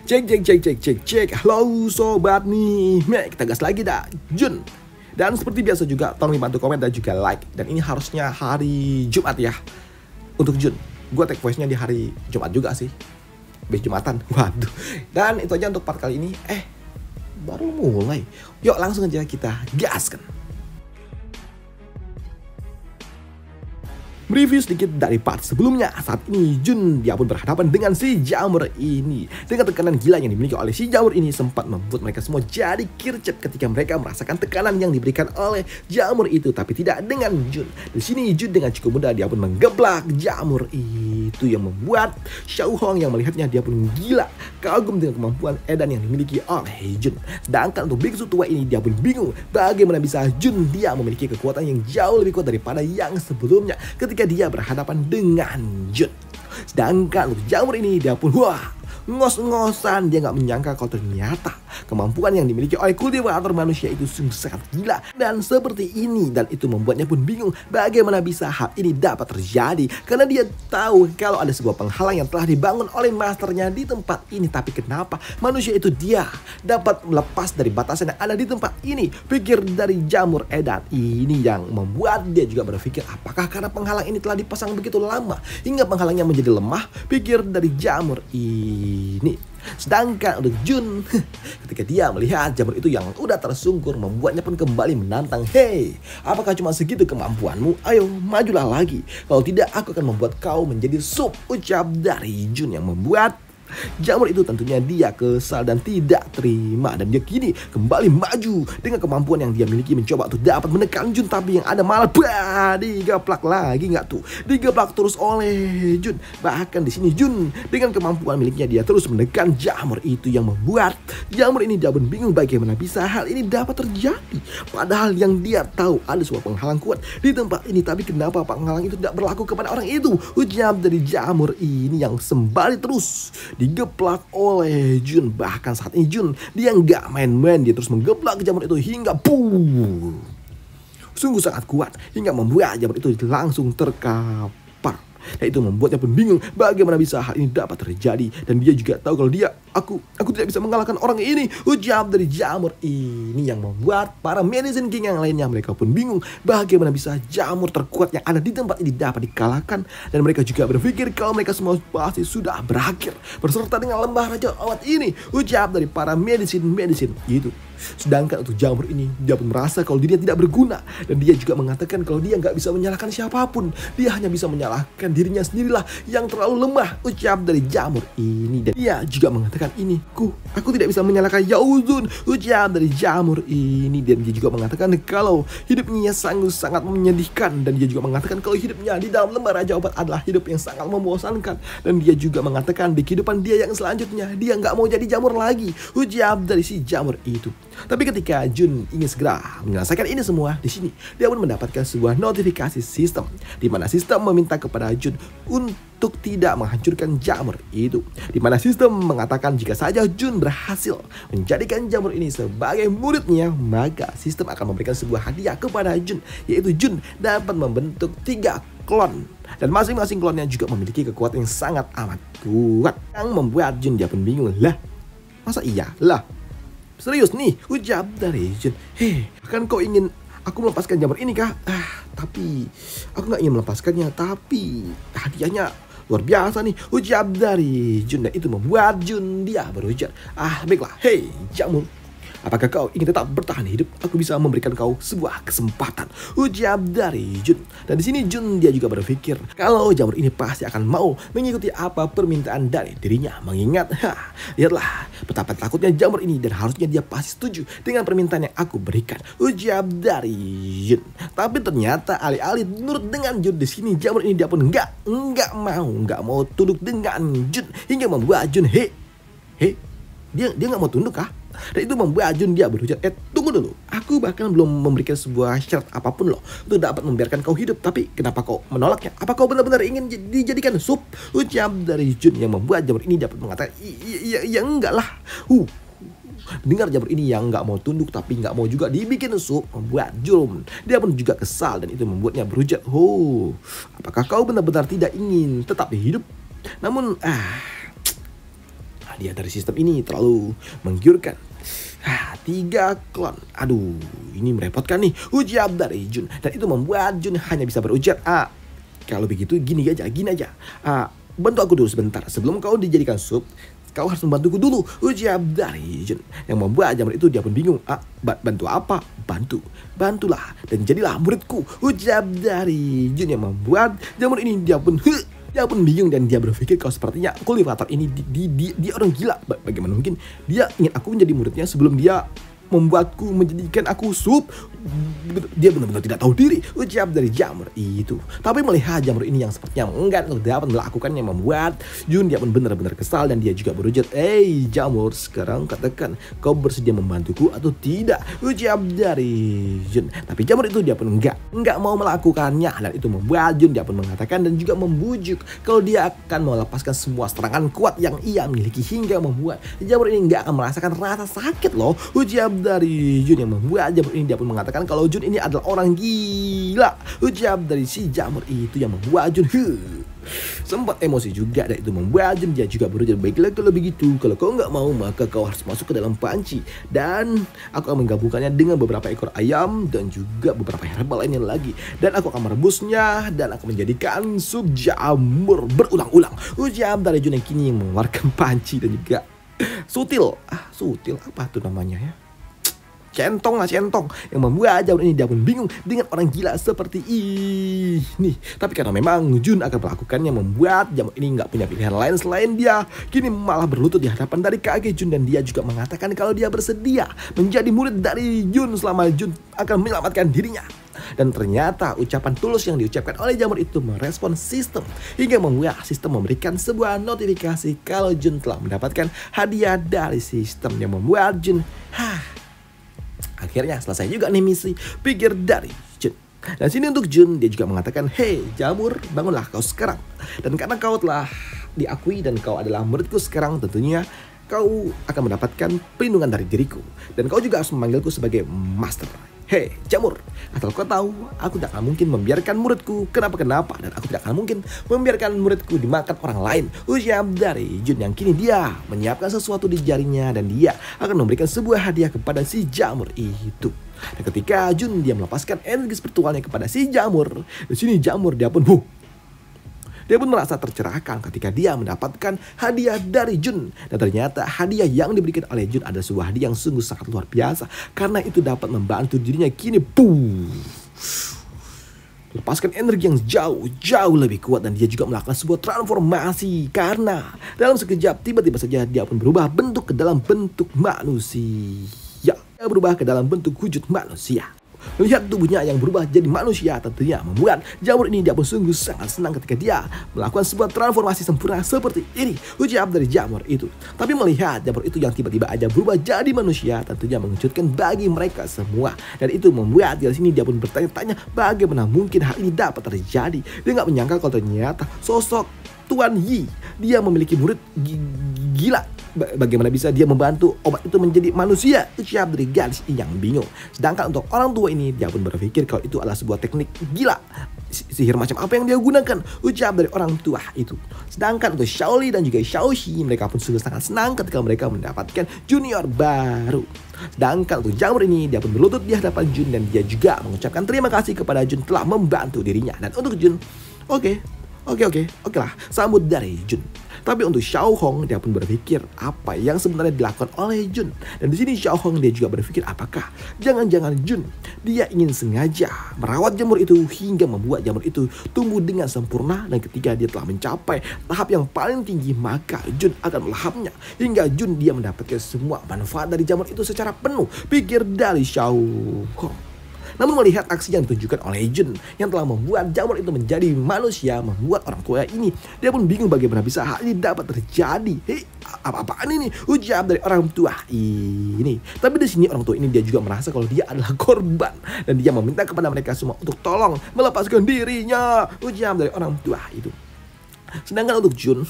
Cek cek cek cek cek cek. Halo sobat nih, kita gas lagi dah Jun. Dan seperti biasa juga tolong dibantu komen dan juga like. Dan ini harusnya hari Jumat ya untuk Jun. Gue take voice nya di hari Jumat juga sih, besok Jumatan. Waduh. Dan itu aja untuk part kali ini. Baru mulai. Yuk langsung aja kita gaskan. Review sedikit dari part sebelumnya. Saat ini Jun dia pun berhadapan dengan si jamur ini. Dengan tekanan gila yang dimiliki oleh si jamur ini sempat membuat mereka semua jadi kircep ketika mereka merasakan tekanan yang diberikan oleh jamur itu, tapi tidak dengan Jun. Di sini Jun dengan cukup mudah dia pun menggeblak jamur itu yang membuat Xiao Hong yang melihatnya dia pun gila kagum dengan kemampuan edan yang dimiliki oleh Jun. Sedangkan untuk biksu tua ini dia pun bingung bagaimana bisa Jun dia memiliki kekuatan yang jauh lebih kuat daripada yang sebelumnya ketika dia berhadapan dengan Jun. Sedangkan untuk jamur ini dia pun ngos-ngosan, dia nggak menyangka kalau ternyata kemampuan yang dimiliki oleh kultivator manusia itu sungguh sangat gila dan seperti ini, dan itu membuatnya pun bingung bagaimana bisa hal ini dapat terjadi karena dia tahu kalau ada sebuah penghalang yang telah dibangun oleh masternya di tempat ini, tapi kenapa manusia itu dia dapat melepas dari batasan yang ada di tempat ini? Pikir dari jamur edan ini yang membuat dia juga berpikir apakah karena penghalang ini telah dipasang begitu lama hingga penghalangnya menjadi lemah? Pikir dari jamur ini. Sedangkan untuk Jun, ketika dia melihat jamur itu yang udah tersungkur, membuatnya pun kembali menantang. Hei, apakah cuma segitu kemampuanmu? Ayo majulah lagi, kalau tidak aku akan membuat kau menjadi sup, ucap dari Jun yang membuat jamur itu tentunya dia kesal dan tidak terima, dan dia kini kembali maju dengan kemampuan yang dia miliki mencoba untuk dapat menekan Jun, tapi yang ada malah digaplak lagi nggak tuh, digaplak terus oleh Jun. Bahkan di sini Jun dengan kemampuan miliknya dia terus menekan jamur itu yang membuat jamur ini dia pun bingung bagaimana bisa hal ini dapat terjadi, padahal yang dia tahu ada sebuah penghalang kuat di tempat ini, tapi kenapa penghalang itu tidak berlaku kepada orang itu? Ucap dari jamur ini yang sembari terus digeplak oleh Jun. Bahkan saat ini Jun dia nggak main-main, dia terus menggeplak jamur itu hingga sungguh sangat kuat hingga membuat jamur itu langsung terkapar. Dan itu membuatnya pun bingung bagaimana bisa hal ini dapat terjadi, dan dia juga tahu kalau aku tidak bisa mengalahkan orang ini, ucap dari jamur ini yang membuat para medicine king yang lainnya mereka pun bingung bagaimana bisa jamur terkuat yang ada di tempat ini dapat dikalahkan, dan mereka juga berpikir kalau mereka semua pasti sudah berakhir berserta dengan lembah raja awat ini, ucap dari para medicine itu. Sedangkan untuk jamur ini dia pun merasa kalau dirinya tidak berguna, dan dia juga mengatakan kalau dia nggak bisa menyalahkan siapapun, dia hanya bisa menyalahkan dirinya sendirilah yang terlalu lemah, ucap dari jamur ini. Dan dia juga mengatakan ini, aku tidak bisa menyalahkan Yaozun, ucap dari jamur ini. Dan dia juga mengatakan kalau hidupnya sangat menyedihkan, dan dia juga mengatakan kalau hidupnya di dalam lembah raja obat adalah hidup yang sangat membosankan, dan dia juga mengatakan di kehidupan dia yang selanjutnya dia nggak mau jadi jamur lagi, ucap dari si jamur itu. Tapi ketika Jun ingin segera menyelesaikan ini semua, di sini dia pun mendapatkan sebuah notifikasi sistem di mana sistem meminta kepada Jun untuk tidak menghancurkan jamur itu, di mana sistem mengatakan jika saja Jun berhasil menjadikan jamur ini sebagai muridnya, maka sistem akan memberikan sebuah hadiah kepada Jun, yaitu Jun dapat membentuk 3 klon, dan masing-masing klonnya juga memiliki kekuatan yang sangat amat kuat, yang membuat Jun dia pun bingung, lah masa iya lah serius nih, ucap dari Jun. Hei, kan kau ingin aku melepaskan jamur ini kah? Tapi aku nggak ingin melepaskannya, tapi hadiahnya luar biasa nih, ucap dari Jun. Dan itu membuat Jun dia berujar, baiklah, hei jamur, apakah kau ingin tetap bertahan hidup? Aku bisa memberikan kau sebuah kesempatan, ucap dari Jun. Dan di sini Jun dia juga berpikir kalau jamur ini pasti akan mau mengikuti apa permintaan dari dirinya, mengingat lihatlah betapa takutnya jamur ini, dan harusnya dia pasti setuju dengan permintaan yang aku berikan, ucap dari Jun. Tapi ternyata alih-alih nurut dengan Jun, di sini jamur ini dia pun nggak mau tunduk dengan Jun, hingga membuat Jun dia nggak mau tunduk kah? Dan itu membuat Jun dia berujar, tunggu dulu, aku bahkan belum memberikan sebuah syarat apapun loh untuk dapat membiarkan kau hidup, tapi kenapa kau menolaknya? Apa kau benar-benar ingin dijadikan sup? Ucap dari Jun yang membuat jamur ini dapat mengatakan, iya enggak lah. Dengar jamur ini yang nggak mau tunduk tapi nggak mau juga dibikin sup, membuat Jun dia pun juga kesal, dan itu membuatnya berujar, apakah kau benar-benar tidak ingin tetap hidup? Namun hadiah dari sistem ini terlalu menggiurkan. 3 klon. Aduh, ini merepotkan nih, ujar dari Jun. Dan itu membuat Jun hanya bisa berujar, kalau begitu gini aja. Bantu aku dulu sebentar. Sebelum kau dijadikan sup, kau harus membantuku dulu, ujar dari Jun. Yang membuat jamur itu dia pun bingung. Bantu apa? Bantulah dan jadilah muridku, ujar dari Jun. Yang membuat jamur ini dia pun bingung dan dia berpikir kalau sepertinya kultivator ini dia orang gila. Bagaimana mungkin dia ingin aku menjadi muridnya sebelum dia membuatku menjadikan aku sup. Dia benar-benar tidak tahu diri, ucap dari jamur itu. Tapi melihat jamur ini yang sepertinya enggak dapat melakukannya, membuat Jun dia pun benar-benar kesal dan dia juga berujar, jamur, sekarang katakan kau bersedia membantuku atau tidak, ucap dari Jun. Tapi jamur itu dia pun enggak mau melakukannya, dan itu membuat Jun dia pun mengatakan dan juga membujuk kalau dia akan melepaskan semua serangan kuat yang ia miliki, hingga membuat jamur ini enggak akan merasakan rasa sakit loh, ucap dari Jun. Yang membuat jamur ini dia pun mengatakan kalau Jun ini adalah orang gila, ucap dari si jamur itu. Yang membuat Jun sempat emosi juga, dan itu membuat Jun dia juga berujar, baiklah kalau begitu, kalau kau nggak mau maka kau harus masuk ke dalam panci dan aku akan menggabungkannya dengan beberapa ekor ayam dan juga beberapa herbal lainnya lagi, dan aku akan merebusnya dan aku menjadikan sup jamur berulang-ulang, ucap dari Jun yang kini mengeluarkan panci dan juga sutil apa tuh namanya ya, centong. Yang membuat jamur ini dia pun bingung dengan orang gila seperti ini. Tapi karena memang Jun akan melakukannya, membuat jamur ini nggak punya pilihan lain selain dia kini malah berlutut di hadapan dari kakek Jun, dan dia juga mengatakan kalau dia bersedia menjadi murid dari Jun selama Jun akan menyelamatkan dirinya. Dan ternyata ucapan tulus yang diucapkan oleh jamur itu merespon sistem, hingga membuat sistem memberikan sebuah notifikasi kalau Jun telah mendapatkan hadiah dari sistem, yang membuat Jun akhirnya selesai juga nih misi, pikir dari Jun. Dan sini untuk Jun, dia juga mengatakan, hei jamur, bangunlah kau sekarang. Dan karena kau telah diakui dan kau adalah muridku sekarang, tentunya kau akan mendapatkan perlindungan dari diriku. Dan kau juga harus memanggilku sebagai master. Hei jamur, asal kau tahu, aku tidak akan mungkin membiarkan muridku kenapa-kenapa, dan aku tidak akan mungkin membiarkan muridku dimakan orang lain, ucap dari Jun. Yang kini dia menyiapkan sesuatu di jarinya dan dia akan memberikan sebuah hadiah kepada si jamur itu. Dan ketika Jun dia melepaskan energi spiritualnya kepada si jamur, di sini jamur dia pun merasa tercerahkan ketika dia mendapatkan hadiah dari Jun. Dan ternyata hadiah yang diberikan oleh Jun adalah sebuah hadiah yang sungguh sangat luar biasa, karena itu dapat membantu dirinya kini lepaskan energi yang jauh lebih kuat, dan dia juga melakukan sebuah transformasi, karena dalam sekejap tiba-tiba saja dia pun berubah bentuk ke dalam bentuk manusia. Dia berubah ke dalam bentuk wujud manusia. Melihat tubuhnya yang berubah jadi manusia tentunya membuat jamur ini dia pun sungguh sangat senang ketika dia melakukan sebuah transformasi sempurna seperti ini, ucap dari jamur itu. Tapi melihat jamur itu yang tiba-tiba aja berubah jadi manusia tentunya mengejutkan bagi mereka semua, dan itu membuat di sini dia pun bertanya-tanya bagaimana mungkin hal ini dapat terjadi. Dia nggak menyangka kalau ternyata sosok Tuan Yi dia memiliki murid gila. Bagaimana bisa dia membantu obat itu menjadi manusia, ucap dari gadis yang bingung. Sedangkan untuk orang tua ini dia pun berpikir kalau itu adalah sebuah teknik gila, sihir macam apa yang dia gunakan, ucap dari orang tua itu. Sedangkan untuk Shaoli dan juga Xiaoxi, mereka pun sungguh sangat senang ketika mereka mendapatkan junior baru. Sedangkan untuk jamur ini dia pun berlutut di hadapan Jun, dan dia juga mengucapkan terima kasih kepada Jun telah membantu dirinya. Dan untuk Jun, oke lah, sambut dari Jun. Tapi untuk Xiao Hong dia pun berpikir apa yang sebenarnya dilakukan oleh Jun. Dan di sini Xiao Hong dia juga berpikir apakah jangan-jangan Jun dia ingin sengaja merawat jamur itu hingga membuat jamur itu tumbuh dengan sempurna, dan ketika dia telah mencapai tahap yang paling tinggi maka Jun akan melahapnya hingga Jun dia mendapatkan semua manfaat dari jamur itu secara penuh, pikir dari Xiao Hong. Namun melihat aksi yang ditunjukkan oleh Jun yang telah membuat jamur itu menjadi manusia, membuat orang tua ini dia pun bingung bagaimana bisa hal ini dapat terjadi. Hei, apa-apaan ini, ucap dari orang tua ini. Tapi di sini orang tua ini dia juga merasa kalau dia adalah korban, dan dia meminta kepada mereka semua untuk tolong melepaskan dirinya, ucap dari orang tua itu. Sedangkan untuk Jun,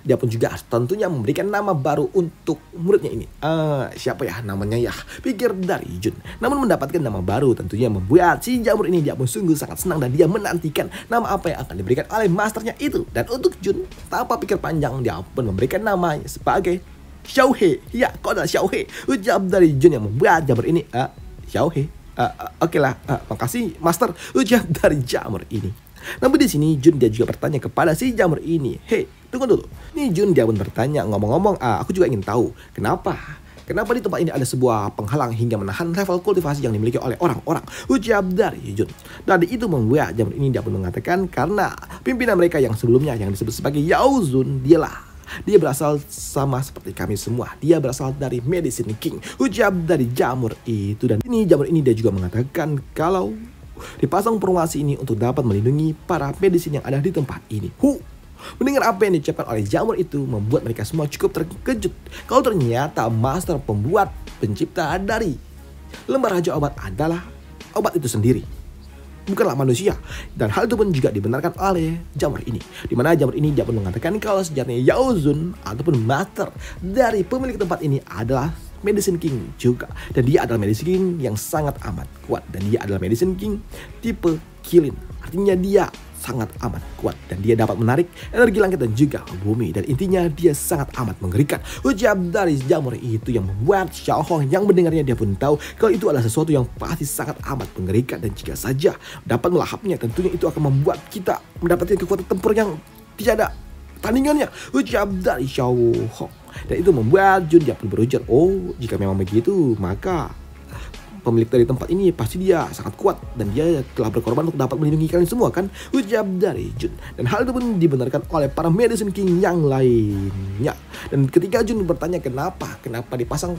Dia pun juga tentunya memberikan nama baru untuk muridnya ini. Siapa ya namanya ya? Pikir dari Jun. Namun mendapatkan nama baru tentunya membuat si jamur ini dia pun sungguh sangat senang dan dia menantikan nama apa yang akan diberikan oleh masternya itu. Dan untuk Jun, tanpa pikir panjang dia pun memberikan namanya sebagai Xiaohe. Ya, kau adalah Xiaohe. Ucap dari Jun yang membuat jamur ini. Xiaohe. Oke lah, makasih master. Ucap dari jamur ini. Namun di sini Jun dia juga bertanya kepada si jamur ini, "Hei, tunggu dulu." Nih Jun dia pun bertanya, "Ngomong-ngomong, aku juga ingin tahu kenapa di tempat ini ada sebuah penghalang hingga menahan level kultivasi yang dimiliki oleh orang-orang?" Ucap dari Jun. Dari itu membuat jamur ini dia pun mengatakan karena pimpinan mereka yang sebelumnya yang disebut sebagai Yaozun dia berasal sama seperti kami semua. Dia berasal dari Medicine King. Ucap dari jamur itu. Dan ini jamur ini dia juga mengatakan kalau dipasang formasi ini untuk dapat melindungi para medicine yang ada di tempat ini. Mendengar apa yang diucapkan oleh jamur itu membuat mereka semua cukup terkejut. Kalau ternyata master pembuat pencipta dari lembar raja obat adalah obat itu sendiri, bukanlah manusia. Dan hal itu pun juga dibenarkan oleh jamur ini. Dimana jamur ini dia pun mengatakan kalau sejatinya Yaozun ataupun master dari pemilik tempat ini adalah Medicine King juga. Dan dia adalah Medicine King yang sangat amat kuat. Dan dia adalah Medicine King tipe Kilin. Artinya dia sangat amat kuat. Dan dia dapat menarik energi langit dan juga bumi. Dan intinya dia sangat amat mengerikan. Ucap dari jamur itu yang membuat Xiaohong yang mendengarnya dia pun tahu kalau itu adalah sesuatu yang pasti sangat amat mengerikan. Dan jika saja dapat melahapnya tentunya itu akan membuat kita mendapatkan kekuatan tempur yang tidak ada tandingannya. Ucap dari Xiaohong. Dan itu membuat Jun dia pun berujar, "Oh, jika memang begitu, maka pemilik dari tempat ini pasti dia sangat kuat dan dia telah berkorban untuk dapat melindungi kalian semua kan?" Ucap dari Jun. Dan hal itu pun dibenarkan oleh para Medicine King yang lainnya. Dan ketika Jun bertanya kenapa dipasang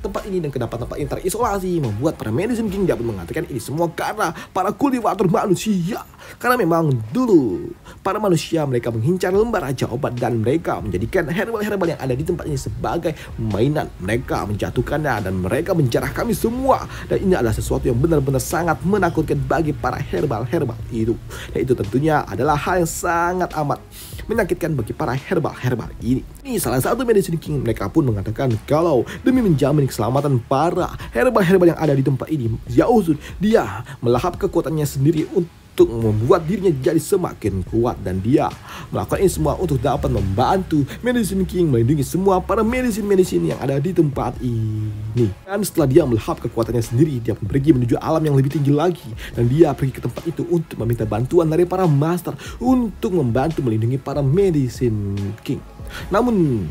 tempat ini dan kenapa tempat ini terisolasi, membuat para Medicine King dia pun mengatakan ini semua karena para kultivator manusia. Karena memang dulu para manusia mereka mengincar lembar raja obat dan mereka menjadikan herbal-herbal yang ada di tempat ini sebagai mainan. Mereka menjatuhkannya dan mereka menjarah kami semua. Dan ini adalah sesuatu yang benar-benar sangat menakutkan bagi para herbal-herbal itu. Dan itu tentunya adalah hal yang sangat amat menyakitkan bagi para herbal-herbal ini. Ini salah satu Medicine King mereka pun mengatakan kalau demi menjamin keselamatan para herbal-herbal yang ada di tempat ini, Yaozun dia melahap kekuatannya sendiri untuk membuat dirinya jadi semakin kuat. Dan dia melakukan ini semua untuk dapat membantu Medicine King melindungi semua para medicine yang ada di tempat ini. Dan setelah dia melahap kekuatannya sendiri, dia pun pergi menuju alam yang lebih tinggi lagi. Dan dia pergi ke tempat itu untuk meminta bantuan dari para master untuk membantu melindungi para Medicine King. Namun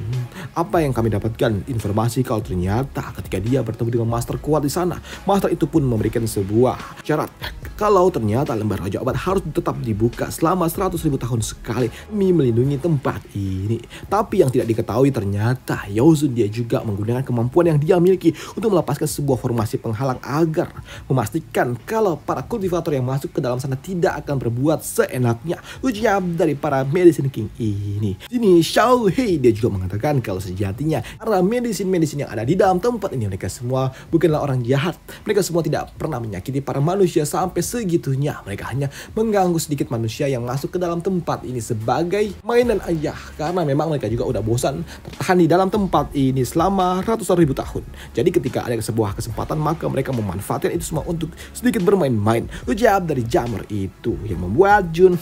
apa yang kami dapatkan informasi kalau ternyata ketika dia bertemu dengan master kuat di sana, master itu pun memberikan sebuah syarat kalau ternyata lembar raja obat harus tetap dibuka selama 100.000 tahun sekali demi melindungi tempat ini. Tapi yang tidak diketahui ternyata Yaozun dia juga menggunakan kemampuan yang dia miliki untuk melepaskan sebuah formasi penghalang agar memastikan kalau para kultivator yang masuk ke dalam sana tidak akan berbuat seenaknya. Ucap dari para Medicine King ini. Ini Xiaohe dia juga mengatakan kalau sejatinya para medicine yang ada di dalam tempat ini mereka semua bukanlah orang jahat. Mereka semua tidak pernah menyakiti para manusia sampai segitunya. Mereka hanya mengganggu sedikit manusia yang masuk ke dalam tempat ini sebagai mainan aja. Karena memang mereka juga udah bosan tertahan di dalam tempat ini selama ratusan ribu tahun. Jadi ketika ada sebuah kesempatan maka mereka memanfaatkan itu semua untuk sedikit bermain-main. Ucap dari jamur itu yang membuat Jun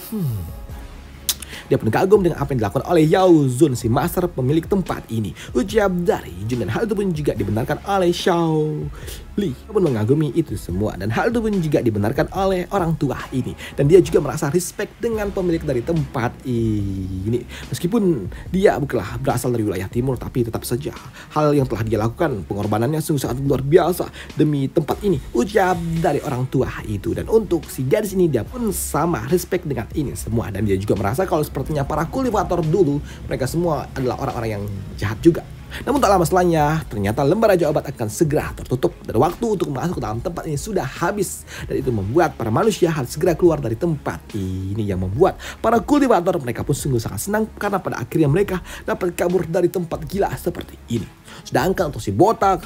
dia pun kagum dengan apa yang dilakukan oleh Yaozun, si master pemilik tempat ini. Ucap dari Jun. Dan hal itu pun juga dibenarkan oleh Xiao Li. Dia pun mengagumi itu semua. Dan hal itu pun juga dibenarkan oleh orang tua ini. Dan dia juga merasa respect dengan pemilik dari tempat ini. Meskipun dia bukanlah berasal dari wilayah timur, tapi tetap saja hal yang telah dia lakukan, pengorbanannya sungguh sangat luar biasa demi tempat ini. Ucap dari orang tua itu. Dan untuk si gadis ini dia pun sama respect dengan ini semua. Dan dia juga merasa kalau sepertinya para kultivator dulu mereka semua adalah orang-orang yang jahat juga. Namun tak lama setelahnya ternyata lembar raja obat akan segera tertutup dan waktu untuk masuk ke dalam tempat ini sudah habis. Dan itu membuat para manusia harus segera keluar dari tempat ini, yang membuat para kultivator mereka pun sungguh sangat senang karena pada akhirnya mereka dapat kabur dari tempat gila seperti ini. Sedangkan untuk si botak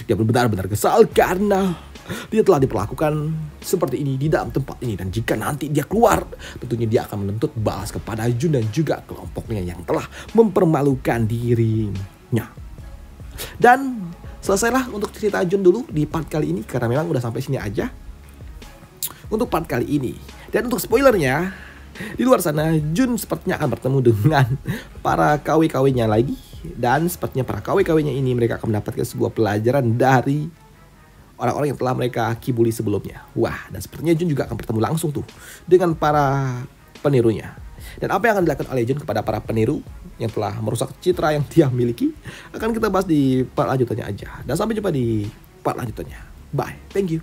dia benar-benar kesal karena dia telah diperlakukan seperti ini di dalam tempat ini. Dan jika nanti dia keluar, tentunya dia akan menuntut balas kepada Jun dan juga kelompoknya yang telah mempermalukan dirinya. Dan selesailah untuk cerita Jun dulu di part kali ini, karena memang udah sampai sini aja untuk part kali ini. Dan untuk spoilernya, di luar sana Jun sepertinya akan bertemu dengan para KW-KW-nya lagi. Dan sepertinya para KW-KW-nya ini mereka akan mendapatkan sebuah pelajaran dari orang-orang yang telah mereka kibuli sebelumnya. Wah, dan sepertinya Jun juga akan bertemu langsung tuh dengan para penirunya. Dan apa yang akan dilakukan oleh Jun kepada para peniru yang telah merusak citra yang dia miliki akan kita bahas di part lanjutannya aja. Dan sampai jumpa di part lanjutannya. Bye, thank you.